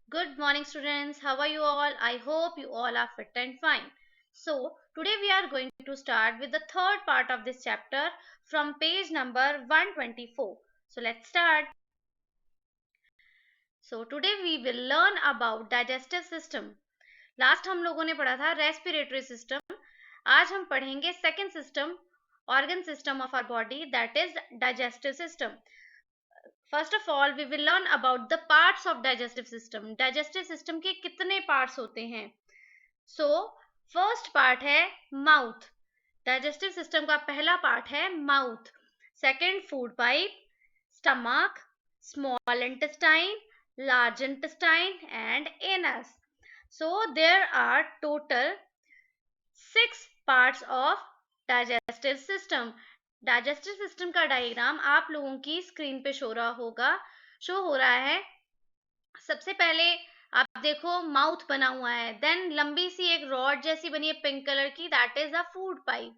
Good morning, students. How are you all? I hope you all are fit and fine. So, today we are going to start with the third part of this chapter from page number 124. So, let's start. So, today we will learn about digestive system. Last हम लोगों ने पढ़ा था respiratory system. आज हम पढ़ेंगे second system, organ system of our body, that is digestive system. First of all we will learn about the parts of digestive system. Digestive system के कितने पार्ट्स होते हैं? सो फर्स्ट पार्ट है mouth. Digestive system का पहला part है mouth. Second food pipe, stomach, small intestine, large intestine and anus. So there are total 6 parts of digestive system. Digestive system का diagram आप लोगों की स्क्रीन पे शो हो रहा है. सबसे पहले आप देखो माउथ बना हुआ है, देन लंबी सी एक रॉड जैसी बनी है पिंक कलर की, that is a food pipe.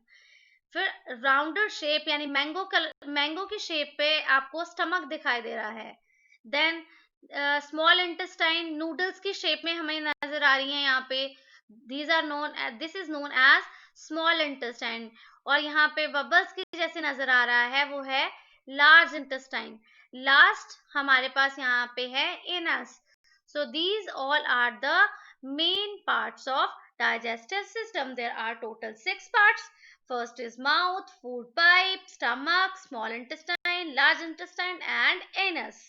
फिर राउंडेड शेप यानी मैंगो की शेप पे आपको स्टमक दिखाई दे रहा है. देन स्मॉल इंटेस्टाइन नूडल्स की शेप में हमें नजर आ रही है यहाँ पे. This is known as small intestine. और यहाँ पे बबल्स की जैसे नजर आ रहा है वो है लार्ज इंटेस्टाइन. लास्ट हमारे पास यहाँ पे है anus. So these all are the main parts of digestive system. There are total 6 parts. First is mouth, food pipe, stomach, small intestine, large intestine and anus.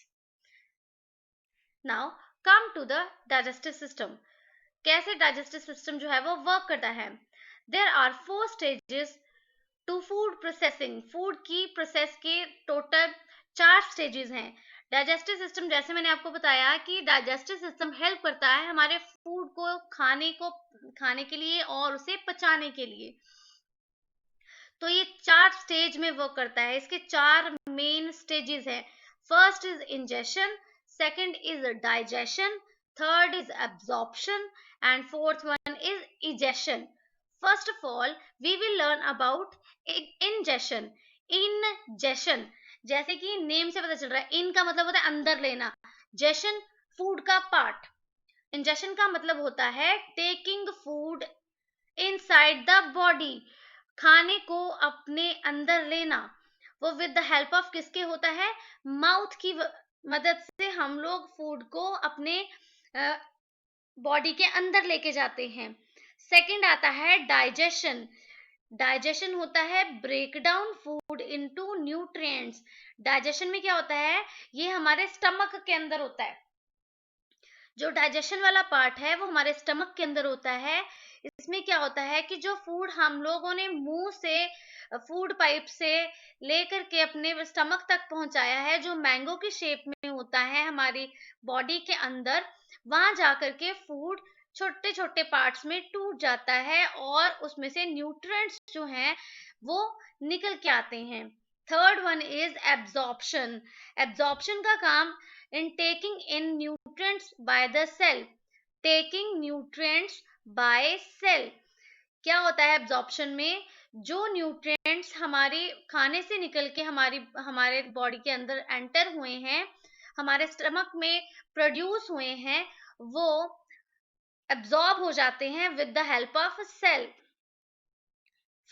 Now come to the digestive system. कैसे digestive system जो है वो work करता है? There are 4 stages to food processing. Food की process के total 4 stages हैं. Digestive system, जैसे मैंने आपको बताया कि डाइजेस्टिव सिस्टम हेल्प करता है हमारे फूड को खाने के लिए और उसे पचाने के लिए. तो ये 4 स्टेज में वर्क करता है. इसके 4 मेन स्टेजेस हैं. First is ingestion, second is digestion, third is absorption and fourth one is egestion. First of all we will learn about ingestion. Ingestion जैसे कि नेम से पता चल रहा है, इन का मतलब होता है अंदर लेना, जेशन फूड का पार्ट. इंजेशन का मतलब होता है taking food inside the body, खाने को अपने अंदर लेना. वो विद द हेल्प ऑफ किसके होता है? माउथ की मदद से हम लोग फूड को अपने बॉडी के अंदर लेके जाते हैं. सेकंड आता है डाइजेशन. डाइजेशन होता है break down food into nutrients. Digestion में क्या होता है? ये हमारे स्टमक के अंदर होता है. जो डाइजेशन वाला पार्ट है वो हमारे स्टमक के अंदर होता है. इसमें क्या होता है कि जो फूड हम लोगों ने मुंह से फूड पाइप से लेकर के अपने स्टमक तक पहुंचाया है, जो मैंगो की शेप में होता है हमारी बॉडी के अंदर, वहां जाकर के फूड छोटे छोटे पार्ट्स में टूट जाता है और उसमें से न्यूट्रिएंट्स जो हैं वो निकल के आते हैं. Third one is absorption. Absorption का काम in taking in nutrients by the cell. Taking nutrients by cell. क्या होता है एब्जॉर्प्शन में? जो न्यूट्रिएंट्स हमारे खाने से निकल के हमारे बॉडी के अंदर एंटर हुए हैं, हमारे स्टमक में प्रोड्यूस हुए हैं, वो एब्जॉर्ब हो जाते हैं with the help of cell.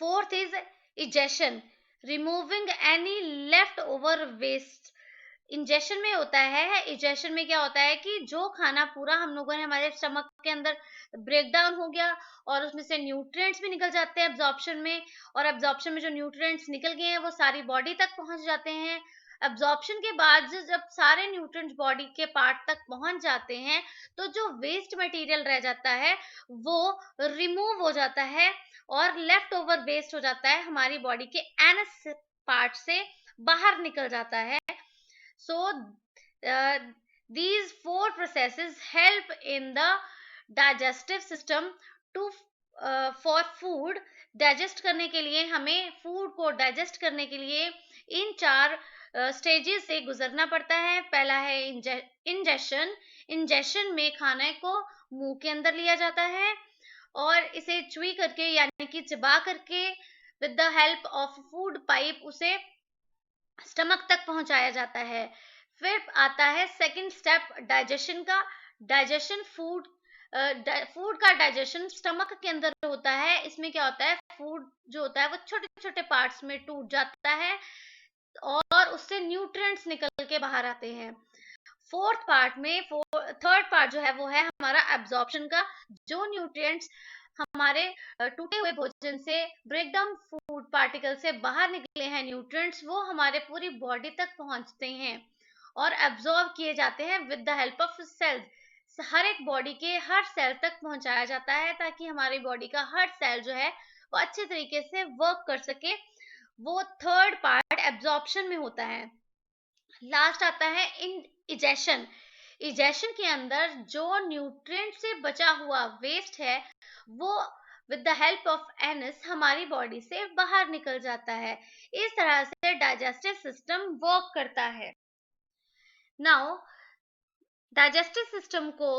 Fourth is egestion, removing any left over waste. Ingestion में होता है, इजेशन में क्या होता है कि जो खाना पूरा हम लोगों ने हमारे स्टमक के अंदर ब्रेक डाउन हो गया और उसमें से न्यूट्रिएंट्स भी निकल जाते हैं एब्जॉर्प्शन में, और एब्जॉर्प्शन में जो न्यूट्रिएंट्स निकल गए हैं वो सारी बॉडी तक पहुंच जाते हैं. एब्जॉर्प्शन के बाद जब सारे न्यूट्रिएंट्स बॉडी के पार्ट तक पहुंच जाते हैं तो जो वेस्ट मटेरियल रह जाता है वो रिमूव हो जाता है और लेफ्ट ओवर वेस्ट हो जाता है हमारी बॉडी के एनस पार्ट से बाहर निकल जाता है. So these 4 processes help in the digestive system to for food. Digest करने के लिए, हमें फूड को डाइजेस्ट करने के लिए इन 4 स्टेजेस से गुजरना पड़ता है. पहला है इंजेशन. इंजेशन में खाने को मुंह के अंदर लिया जाता है और इसे च्युई करके यानी कि चबा करके with the help of food pipe उसे स्टमक तक पहुंचाया जाता है. फिर आता है सेकंड स्टेप डाइजेशन का. डाइजेशन फूड का डाइजेशन स्टमक के अंदर होता है। इसमें क्या होता है, फूड जो होता है वो छोटे छोटे पार्ट्स में टूट जाता है और उससे न्यूट्रिएंट्स निकल के बाहर आते हैं। थर्ड पार्ट जो है वो है हमारा एब्जॉर्प्शन का। जो न्यूट्रिएंट्स हमारे टूटे हुए भोजन से ब्रेक डाउन फूड पार्टिकल से बाहर निकले हैं, न्यूट्रिएंट्स वो हमारे पूरी बॉडी तक पहुंचते हैं और एब्जॉर्ब किए जाते हैं with the help of cells. हर एक बॉडी के हर सेल तक पहुंचाया जाता है ताकि हमारी बॉडी का हर सेल जो है वो अच्छे तरीके से वर्क कर सके। वो थर्ड पार्ट एब्जॉर्प्शन में होता है। लास्ट आता है इन इजेशन। इजेशन के अंदर जो न्यूट्रिएंट से बचा हुआ वेस्ट है वो with the help of anus हमारी बॉडी से बाहर निकल जाता है। इस तरह से डाइजेस्टिव सिस्टम वर्क करता है। नाउ डाइजेस्टिव सिस्टम को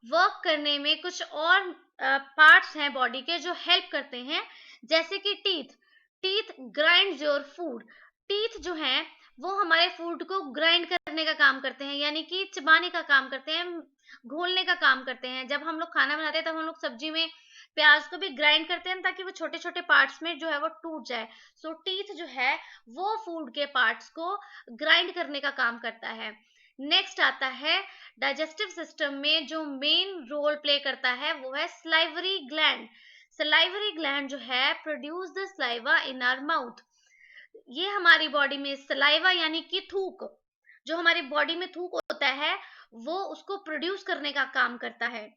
वर्क करने में कुछ और पार्ट्स हैं बॉडी के जो हेल्प करते हैं, जैसे कि teeth. Teeth grinds your food. Teeth जो हैं वो हमारे फूड को ग्राइंड करने का काम करते हैं, यानी कि चबाने का काम करते हैं, घोलने का काम करते हैं। जब हम लोग खाना बनाते हैं तब हम लोग सब्जी में प्याज को भी ग्राइंड करते हैं ताकि वो छोटे छोटे पार्ट्स में जो है वो टूट जाए। सो टीथ जो है वो फूड के पार्ट्स को ग्राइंड करने का काम करता है। नेक्स्ट आता है डाइजेस्टिव सिस्टम में जो मेन रोल प्ले करता है वो है सलाइवरी ग्लैंड। सलाइवरी ग्लैंड जो है produce the saliva in our mouth. ये हमारी बॉडी में सलाइवा यानी कि थूक, जो हमारी बॉडी में थूक होता है वो उसको प्रोड्यूस करने का काम करता है।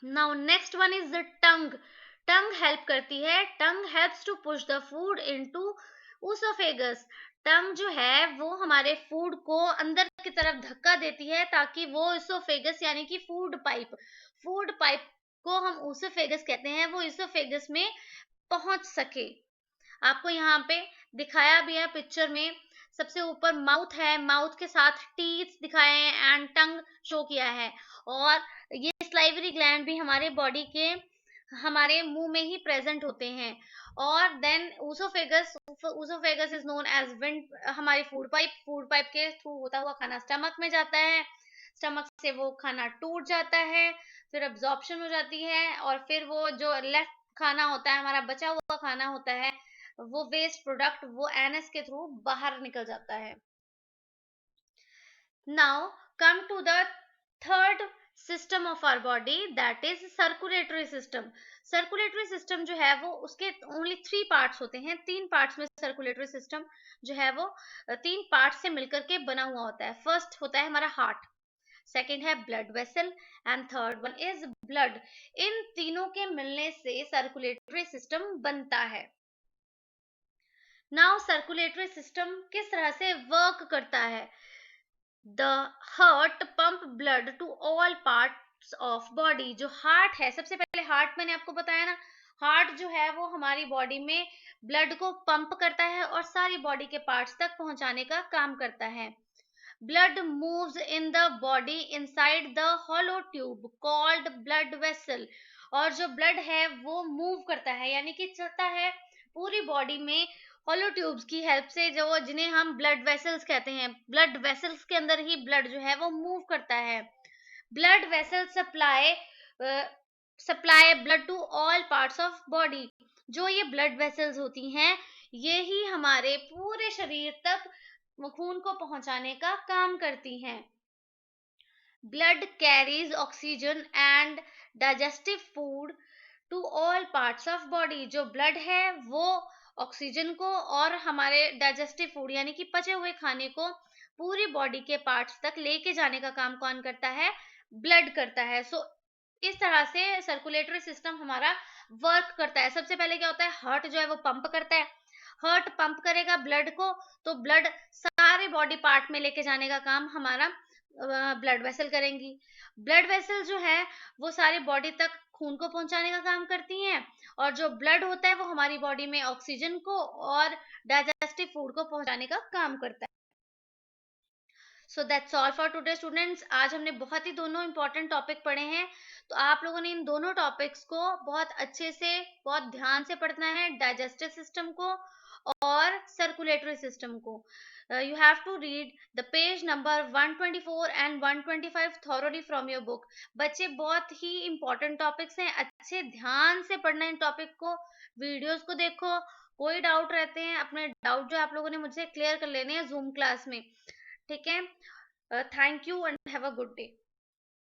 Now next one is the tongue. Tongue help करती है। Tongue helps to push the food into oesophagus. Tongue जो है वो हमारे फूड को अंदर की तरफ धक्का देती है ताकि वो ईसोफेगस यानी कि फूड पाइप को हम ऊसोफेगस कहते हैं, वो ईसोफेगस में पहुंच सके। आपको यहाँ पे दिखाया भी है पिक्चर में, सबसे ऊपर माउथ है, माउथ के साथ टीथ दिखाए हैं एंड टंग शो किया है। और ये स्लाइवरी ग्लैंड भी हमारे बॉडी के हमारे मुंह में ही प्रेजेंट होते हैं। और then oesophagus is known as wind. हमारी फूड पाइप के थ्रू होता हुआ खाना स्टमक में जाता है, स्टमक से वो खाना टूट जाता है, फिर अब्जॉर्प्शन हो जाती है और फिर वो जो लेफ्ट खाना होता है, हमारा बचा हुआ खाना होता है, वो वेस्ट प्रोडक्ट वो एनएस के थ्रू बाहर निकल जाता है। Now come to the third system of our body, that is circulatory system. Circulatory system जो है वो उसके ओनली 3 पार्ट्स होते हैं। 3 पार्ट्स में सर्कुलेटरी सिस्टम जो है वो 3 पार्ट्स से मिलकर के बना हुआ होता है। फर्स्ट होता है हमारा हार्ट, सेकेंड है blood vessel and third one is blood. इन तीनों के मिलने से सर्कुलेटरी सिस्टम बनता है। नाउ सर्कुलेटरी सिस्टम किस तरह से वर्क करता है। The heart pump blood to all parts of body. जो हार्ट है, सबसे पहले हार्ट मैंने आपको बताया ना, हार्ट जो है वो हमारी बॉडी में ब्लड को पंप करता है और सारी बॉडी के पार्ट्स तक पहुंचाने का काम करता है। Blood moves in the body inside the hollow tube called blood vessel. और जो ब्लड है वो मूव करता है यानी कि चलता है पूरी बॉडी में हॉलो ट्यूब्स की हेल्प से, जो जिन्हें हम ब्लड वेसल्स कहते हैं। ब्लड वेसल्स के अंदर ही ब्लड जो है वो मूव करता है। Blood vessel supply blood to all parts of body. जो ये ब्लड वेसल्स होती हैं ये ही हमारे पूरे शरीर तक खून को पहुंचाने का काम करती हैं। Blood carries oxygen and digestive food to all parts of body. जो ब्लड है वो ऑक्सीजन को और हमारे डाइजेस्टिव फूड यानी कि पचे हुए खाने को पूरी बॉडी के पार्ट्स तक लेके जाने का काम कौन करता है, ब्लड करता है। सो इस तरह से सर्कुलेटरी सिस्टम हमारा वर्क करता है। सबसे पहले क्या होता है, हार्ट जो है वो पंप करता है। हार्ट पंप करेगा ब्लड को तो ब्लड सारे बॉडी पार्ट में लेके जाने का काम हमारा ब्लड वेसल करेंगी। ब्लड वेसल जो है वो सारी बॉडी तक खून को पहुंचाने का काम करती हैं और जो ब्लड होता है वो हमारी बॉडी में ऑक्सीजन को और डाइजेस्टिव फूड को पहुंचाने का काम करता है। So that's all for today students. आज हमने बहुत ही दोनों इंपॉर्टेंट टॉपिक पढ़े हैं, तो आप लोगों ने इन दोनों टॉपिक्स को बहुत अच्छे से बहुत ध्यान से पढ़ना है, डाइजेस्टिव सिस्टम को और सर्कुलेटरी सिस्टम को। You have to read the page number 124 and 125 thoroughly from your book. बच्चे बहुत ही इंपॉर्टेंट टॉपिक्स हैं, अच्छे ध्यान से पढ़ना इन टॉपिक को, वीडियोस को देखो। कोई डाउट रहते हैं, अपने डाउट जो आप लोगों ने मुझसे क्लियर कर लेने हैं जूम क्लास में। ठीक है, thank you and have a good day.